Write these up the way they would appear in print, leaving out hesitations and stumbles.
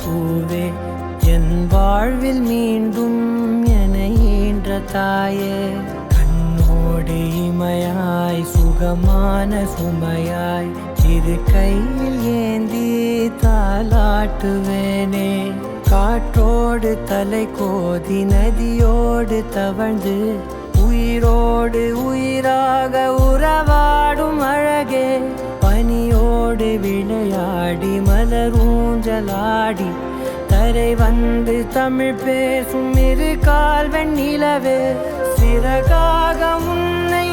பூவே என் வாழ்வில் மீண்டும் என ஈன்ற தாயே கண்ணோடு இமையாய் சுகமான சுமையாய் இரு கையில் ஏந்தி தாலாட்டுவேனே காற்றோடு தலை கோதி நதியோடு தவழ்ந்து உயிரோடு உயிராக உறவாடும் அழகே பனியோடு விளையாடி மலரூஞ்சலாடி தரை வந்து தமிழ் பேசும் இரு கால் வெண்ணிலவே சிறகாக உன்னை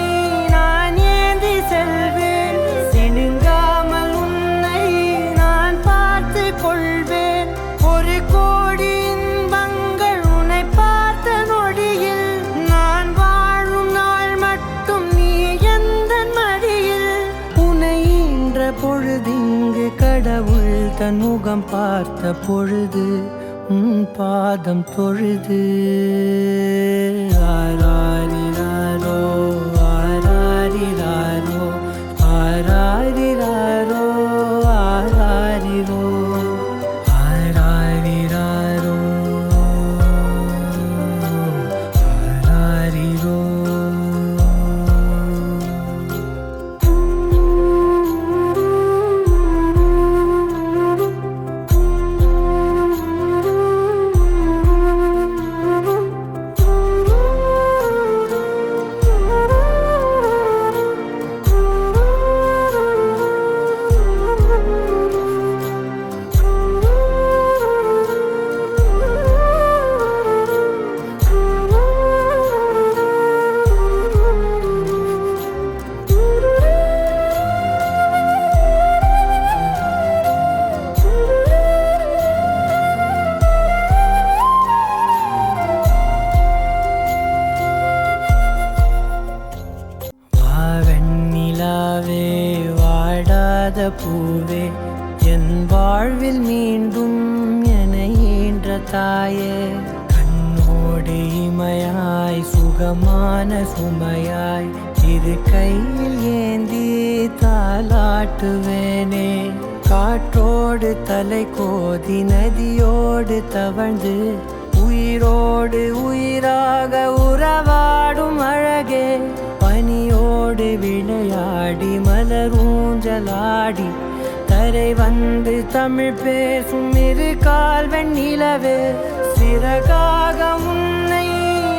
நான் ஏந்தி செல்வேன் சினுங்காமல் உன்னை நான் பார்த்து கொள்வேன் ஒரு கோடி இன்பங்கள் உன்னை பார்த்த நொடியில் நான் வாழும் நாள் மட்டும் நீ எந்த மடியில் உன்னை ஈன்ற பொழுதிங்கு கடவுள் தன் முகம் பார்த்த பொழுது உன் பாதம் தொழுது ஆராரிராரோ ஆராரிராரோ ஆராரிராரோ ஆராரிரோ ஆராரிராரோ ஆராரிரோ வாடாத பூவே என் வாழ்வில் மீண்டும் என ஈன்ற தாயே கண்ணோடு இமையாய் சுகமான சுமையாய் இரு கையில் ஏந்தி தாலாட்டுவேனே காற்றோடு தலை கோதி நதியோடு தவழ்ந்து உயிரோடு உயிராக உறவாடும் அழகே பனியோடு விளையாடி மலரூஞ்சலாடி தரை வந்து தமிழ் பேசும் இரு கால் வெண்ணிலவே சிறகாக உன்னை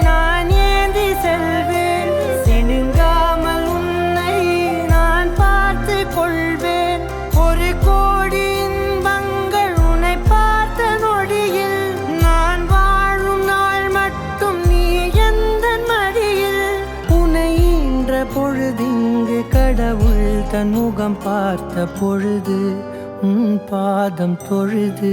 நான் ஏந்தி செல்வேன் சினுங்காமல் உன்னை நான் பார்த்து கொள்வேன் ஒரு கோடி இன்பங்கள் உன்னை பார்த்த நொடியில் நான் வாழும் நாள் மட்டும் நீ எந்த மடியில் உன்னை ஈன்ற பொழுதிங்கு கடவுள் தன் முகம் பார்த்த பொழுது உன் பாதம் தொழுது